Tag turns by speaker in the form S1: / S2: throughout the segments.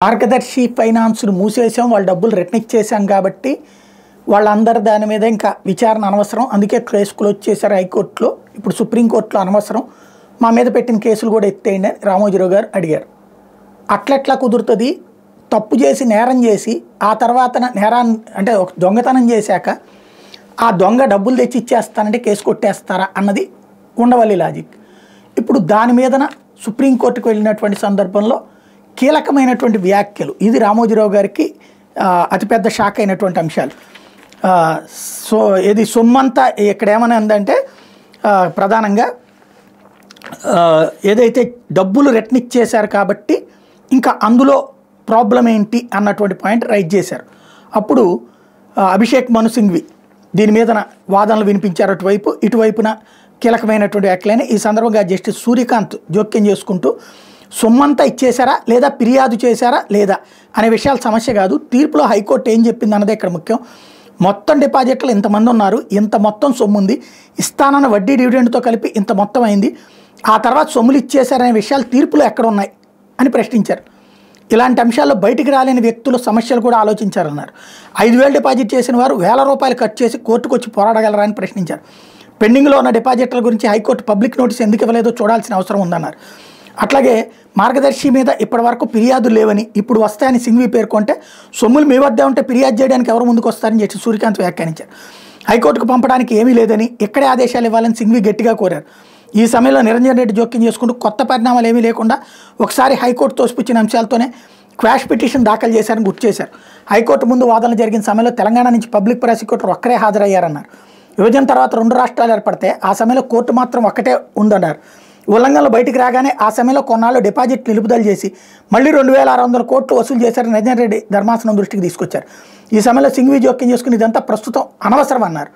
S1: మార్గదర్శి ఫైనాన్స్‌ను మూసేసాం. వాళ్ళ డబ్బులు రిటర్న్ ఇచ్చేసాం కాబట్టి వాళ్ళందరి దాని మీద ఇంకా విచారణ అనవసరం. అందుకే కేసు క్లోజ్ చేశారు హైకోర్టులో. ఇప్పుడు సుప్రీంకోర్టులో అనవసరం. మా మీద పెట్టిన కేసులు కూడా ఎత్తేయండి అని రామోజీరావు గారు అడిగారు. అట్లెట్లా కుదురుతుంది? తప్పు చేసి నేరం చేసి ఆ తర్వాత నేరాన్ని అంటే ఒక దొంగతనం చేశాక ఆ దొంగ డబ్బులు తెచ్చి ఇచ్చేస్తానంటే కేసు కొట్టేస్తారా అన్నది ఉండవల్లి లాజిక్. ఇప్పుడు దాని మీదన సుప్రీంకోర్టుకు వెళ్ళినటువంటి సందర్భంలో కీలకమైనటువంటి వ్యాఖ్యలు ఇది రామోజీరావు గారికి అతిపెద్ద షాక్ అయినటువంటి అంశాలు. సో ఇది సొమ్మంతా ఇక్కడ ఏమని అందంటే ప్రధానంగా ఏదైతే డబ్బులు రిటర్న్ ఇచ్చేశారు కాబట్టి ఇంకా అందులో ప్రాబ్లం ఏంటి అన్నటువంటి పాయింట్ రైజ్ చేశారు. అప్పుడు అభిషేక్ మను సింఘ్వి దీని మీద వాదనలు వినిపించారు. అటువైపు ఇటువైపున కీలకమైనటువంటి వ్యాఖ్యలని ఈ సందర్భంగా జస్టిస్ సూర్యకాంత్ జోక్యం చేసుకుంటూ సొమ్మంతా ఇచ్చేశారా లేదా ఫిర్యాదు చేశారా లేదా అనే విషయాలు సమస్య కాదు, తీర్పులో హైకోర్టు ఏం చెప్పింది అన్నదే ఇక్కడ ముఖ్యం. మొత్తం డిపాజిట్లు ఇంతమంది ఉన్నారు, ఇంత మొత్తం సొమ్ము ఉంది, ఇస్తానన్న వడ్డీ డివిడెండ్తో కలిపి ఇంత మొత్తం అయింది, ఆ తర్వాత సొమ్ములు ఇచ్చేశారనే విషయాలు తీర్పులో ఎక్కడ ఉన్నాయి అని ప్రశ్నించారు. ఇలాంటి అంశాల్లో బయటికి రాలేని వ్యక్తుల సమస్యలు కూడా ఆలోచించారన్నారు. 5,000 డిపాజిట్ చేసిన వారు వేల రూపాయలు ఖర్చు చేసి కోర్టుకు వచ్చి పోరాడగలరా అని ప్రశ్నించారు. పెండింగ్లో ఉన్న డిపాజిట్ల గురించి హైకోర్టు పబ్లిక్ నోటీస్ ఎందుకు ఇవ్వలేదో చూడాల్సిన అవసరం ఉందన్నారు. అట్లాగే మార్గదర్శి మీద ఇప్పటివరకు ఫిర్యాదులు లేవని ఇప్పుడు వస్తాయని సింఘ్వి పేర్కొంటే సొమ్ములు మీ వద్ద ఉంటే ఫిర్యాదు చేయడానికి ఎవరు ముందుకు వస్తారని చెప్పి సూర్యకాంత్ వ్యాఖ్యానించారు. హైకోర్టుకు పంపడానికి ఏమీ లేదని ఇక్కడే ఆదేశాలు ఇవ్వాలని సింఘ్వి గట్టిగా కోరారు. ఈ సమయంలో నిరంజన్ రెడ్డి జోక్యం చేసుకుంటూ కొత్త పరిణామాలు ఏమీ లేకుండా ఒకసారి హైకోర్టు తోసిపుచ్చిన అంశాలతోనే క్వాష్ పిటిషన్ దాఖలు చేశారని గుర్తు చేశారు. హైకోర్టు ముందు వాదనలు జరిగిన సమయంలో తెలంగాణ నుంచి పబ్లిక్ ప్రాసిక్యూటర్ ఒక్కరే హాజరయ్యారన్నారు. విభజన తర్వాత 2 రాష్ట్రాలు ఏర్పడితే ఆ సమయంలో కోర్టు మాత్రం ఒక్కటే ఉందన్నారు. ఉల్లంఘనలు బయటికి రాగానే ఆ సమయంలో కొన్నాళ్ళు డిపాజిట్ నిలుపుదల చేసి మళ్ళీ 2,600 కోట్లు వసూలు చేశారని నిరంజన్ రెడ్డి ధర్మాసనం దృష్టికి తీసుకొచ్చారు. ఈ సమయంలో సింఘ్వి జోక్యం చేసుకుని ఇదంతా ప్రస్తుతం అనవసరం అన్నారు.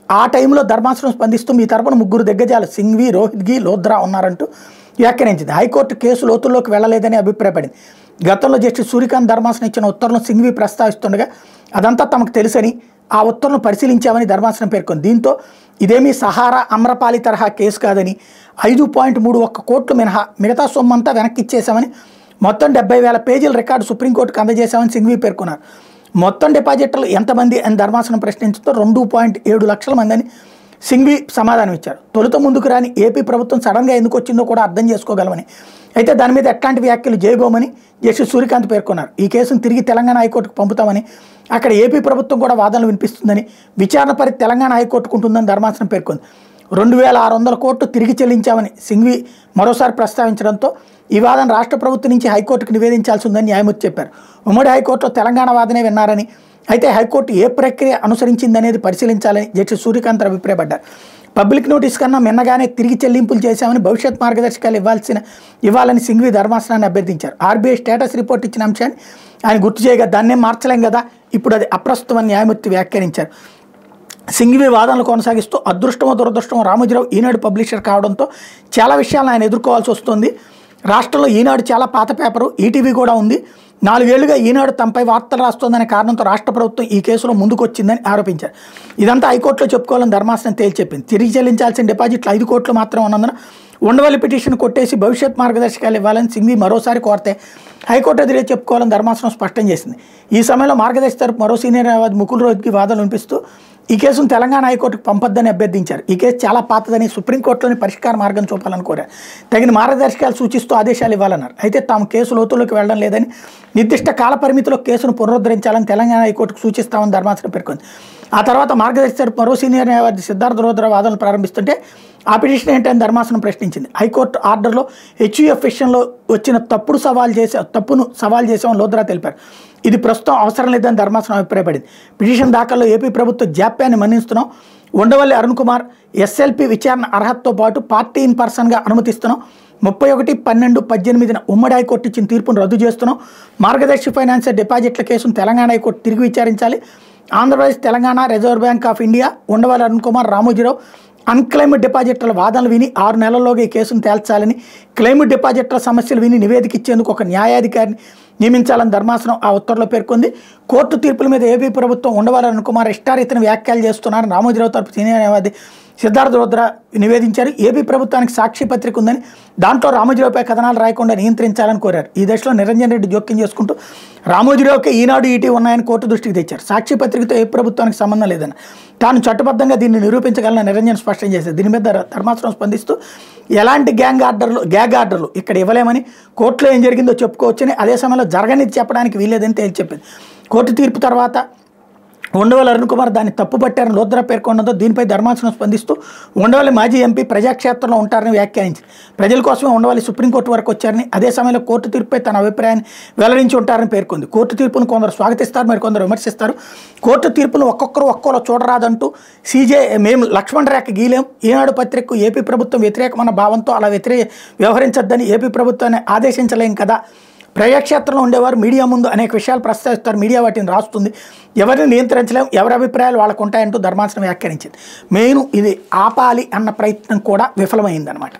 S1: ఆ టైంలో ధర్మాసనం స్పందిస్తూ మీ తరపున 3 దిగ్గజాలు సింఘ్వి, రోహిత్గి, లోధ్రా ఉన్నారంటూ వ్యాఖ్యానించింది. హైకోర్టు కేసు లోతుల్లోకి వెళ్లలేదని అభిప్రాయపడింది. గతంలో జస్టిస్ సూర్యకాంత్ ధర్మాసనం ఇచ్చిన ఉత్తర్వులను సింఘ్వి ప్రస్తావిస్తుండగా అదంతా తమకు తెలుసని ఆ ఉత్తర్వులను పరిశీలించామని ధర్మాసనం పేర్కొంది. దీంతో ఇదేమీ సహారా అమ్రపాలి తరహా కేసు కాదని 5.31 కోట్లు మినహా మిగతా సొమ్మంతా వెనక్కి ఇచ్చేశామని మొత్తం 70,000 పేజీల రికార్డు సుప్రీంకోర్టుకు అందజేశామని సింఘ్వి పేర్కొన్నారు. మొత్తం డిపాజిటర్లు ఎంతమంది అని ధర్మాసనం ప్రశ్నించడంతో 2.7 లక్షల మంది అని సింఘ్వి సమాధానం ఇచ్చారు. తొలుత ముందుకు రాని ఏపీ ప్రభుత్వం సడన్గా ఎందుకు వచ్చిందో కూడా అర్థం చేసుకోగలమని, అయితే దాని మీద ఎట్లాంటి వ్యాఖ్యలు చేయబోమని జస్టిస్ సూర్యకాంత్ పేర్కొన్నారు. ఈ కేసును తిరిగి తెలంగాణ హైకోర్టుకు పంపుతామని, అక్కడ ఏపీ ప్రభుత్వం కూడా వాదనలు వినిపిస్తుందని, విచారణ పరిధి తెలంగాణ హైకోర్టుకు ఉంటుందని ధర్మాసనం పేర్కొంది. 2,600 కోట్లు తిరిగి చెల్లించామని సింఘ్వి మరోసారి ప్రస్తావించడంతో ఈ వాదన రాష్ట్ర ప్రభుత్వం నుంచి హైకోర్టుకు నివేదించాల్సి ఉందని న్యాయమూర్తి చెప్పారు. ఉమ్మడి హైకోర్టులో తెలంగాణ వాదనే విన్నారని, అయితే హైకోర్టు ఏ ప్రక్రియ అనుసరించిందనేది పరిశీలించాలని జస్టిస్ సూర్యకాంత్ అభిప్రాయపడ్డారు. పబ్లిక్ నోటీస్ కన్నా మిన్నగానే తిరిగి చెల్లింపులు చేశామని, భవిష్యత్ మార్గదర్శకాలు ఇవ్వాలని సింఘ్వి ధర్మాసనాన్ని అభ్యర్థించారు. ఆర్బీఐ స్టేటస్ రిపోర్ట్ ఇచ్చిన అంశాన్ని ఆయన గుర్తు చేయగా దాన్నేం మార్చలేం కదా, ఇప్పుడు అది అప్రస్తుతమని న్యాయమూర్తి వ్యాఖ్యానించారు. సింఘ్వి వాదనలు కొనసాగిస్తూ అదృష్టమో దురదృష్టమో రామోజీరావు ఈనాడు పబ్లిషర్ కావడంతో చాలా విషయాలను ఆయన ఎదుర్కోవాల్సి వస్తుంది. రాష్ట్రంలో ఈనాడు చాలా పాత పేపరు, ఈటీవీ కూడా ఉంది. 4 ఏళ్లుగా ఈనాడు తమపై వార్తలు రాస్తోందనే కారణంతో రాష్ట్ర ప్రభుత్వం ఈ కేసులో ముందుకు వచ్చిందని ఆరోపించారు. ఇదంతా హైకోర్టులో చెప్పుకోవాలని ధర్మాసనం తేల్చెప్పింది. తిరిగి చెల్లించాల్సిన డిపాజిట్లు 5 కోట్లు మాత్రం ఉన్నందున ఉండవల్లి పిటిషన్ కొట్టేసి భవిష్యత్ మార్గదర్శకాలు ఇవ్వాలని సింఘ్వి మరోసారి కోరితే హైకోర్టు ఎదురే చెప్పుకోవాలని ధర్మాసనం స్పష్టం చేసింది. ఈ సమయంలో మార్గదర్శి తరపు మరో సీనియర్ న్యాయవాది ముకుల్ రోహిత్కి వాదనలు వినిపిస్తూ ఈ కేసును తెలంగాణ హైకోర్టుకు పంపొద్దని అభ్యర్థించారు. ఈ కేసు చాలా పాతదని సుప్రీంకోర్టులోని పరిష్కార మార్గం చూపాలని కోరారు. తగిన మార్గదర్శకాలు సూచిస్తూ ఆదేశాలు ఇవ్వాలన్నారు. అయితే తాము కేసు లోతుల్లోకి వెళ్లడం లేదని, నిర్దిష్ట కాల పరిమితిలో కేసును పునరుద్ధరించాలని తెలంగాణ హైకోర్టుకు సూచిస్తామని ధర్మాసనం పేర్కొంది. ఆ తర్వాత మార్గదర్శి తరపు మరో సీనియర్ న్యాయవాది సిద్ధార్థ లోధ్రా వాదనలు ప్రారంభిస్తుంటే ఆ పిటిషన్ ఏంటని ధర్మాసనం ప్రశ్నించింది. హైకోర్టు ఆర్డర్లో హెచ్యుఎఫ్ విషయంలో వచ్చిన తప్పును సవాల్ చేశామని లోధ్రా తెలిపారు. ఇది ప్రస్తుతం అవసరం లేదని ధర్మాసనం అభిప్రాయపడింది. పిటిషన్ దాఖల్లో ఏపీ ప్రభుత్వ జాప్యాన్ని మన్నిస్తున్నాం, ఉండవల్లి అరుణ్ కుమార్ ఎస్ఎల్పి విచారణ అర్హతతో పాటు పార్టీ ఇన్ పర్సన్గా అనుమతిస్తున్నాం, 31/12/18 ఉమ్మడి హైకోర్టు ఇచ్చిన తీర్పును రద్దు చేస్తున్నాం, మార్గదర్శి ఫైనాన్షియల్ డిపాజిట్ల కేసును తెలంగాణ హైకోర్టు తిరిగి విచారించాలి, Andhra Pradesh, Telangana, reserve bank of India, Undavalli Arun Kumar, Ramoji Rao unclaimed డిపాజిటర్ల వాదనలు విని 6 నెలల్లోగా ఈ కేసును తేల్చాలని, క్లెయిమ్డ్ డిపాజిటర్ల సమస్యలు విని నివేదిక ఇచ్చేందుకు ఒక న్యాయాధికారిని నియమించాలని ధర్మాసనం ఆ ఉత్తర్వులో పేర్కొంది. కోర్టు తీర్పుల మీద ఏపీ ప్రభుత్వం ఉండవల్లి అరుణ్ కుమార్ ఇష్టారీతిని వ్యాఖ్యలు చేస్తున్నారని రామోజీరావు తరపు సీనియర్ న్యాయవాది సిద్ధార్థ రుద్ర నివేదించారు. ఏపీ ప్రభుత్వానికి సాక్షి పత్రిక ఉందని దాంట్లో రామోజీరావుపై కథనాలు రాయకుండా నియంత్రించాలని కోరారు. ఈ దశలో నిరంజన్ రెడ్డి జోక్యం చేసుకుంటూ రామోజీరావుకి ఈనాడు ఈటీ ఉన్నాయని కోర్టు దృష్టికి తెచ్చారు. సాక్షి పత్రికతో ఏ ప్రభుత్వానికి సంబంధం లేదని తాను చట్టబద్ధంగా దీన్ని నిరూపించగలన నిరంజన్ స్పష్టం చేశారు. దీని మీద ధర్మాసనం స్పందిస్తూ ఎలాంటి గ్యాగ్ ఆర్డర్లు ఇక్కడ ఇవ్వలేమని, కోర్టులో ఏం జరిగిందో చెప్పుకోవచ్చని, అదే సమయంలో జరగనిది చెప్పడానికి వీల్లేదని తేల్చి చెప్పింది. కోర్టు తీర్పు తర్వాత ఉండవల్లి అరుణ్ కుమార్ దాన్ని తప్పుపట్టారని లోద్రా పేర్కొనడంతో దీనిపై ధర్మాసనం స్పందిస్తూ ఉండవల్లి మాజీ ఎంపీ ప్రజాక్షేత్రంలో ఉంటారని వ్యాఖ్యానించింది. ప్రజల కోసమే ఉండవల్లి సుప్రీంకోర్టు వరకు వచ్చారని, అదే సమయంలో కోర్టు తీర్పుపై తన అభిప్రాయాన్ని వెల్లడించి ఉంటారని పేర్కొంది. కోర్టు తీర్పును కొందరు స్వాగతిస్తారు, మరికొందరు విమర్శిస్తారు. కోర్టు తీర్పును ఒక్కొక్కరు చూడరాదంటూ సీజే మేము లక్ష్మణ్ రేఖ గీలేం, ఈనాడు పత్రికకు ఏపీ ప్రభుత్వం వ్యతిరేకమైన భావంతో అలా వ్యవహరించొద్దని ఏపీ ప్రభుత్వాన్ని ఆదేశించలేం కదా. ప్రజాక్షేత్రంలో ఉండేవారు మీడియా ముందు అనేక విషయాలు ప్రస్తావిస్తారు, మీడియా వాటిని రాస్తుంది, ఎవరిని నియంత్రించలేం, ఎవరి అభిప్రాయాలు వాళ్ళకు ఉంటాయంటూ ధర్మాసనం వ్యాఖ్యానించింది. మెయిన్ ఇది ఆపాలి అన్న ప్రయత్నం కూడా విఫలమైందనమాట.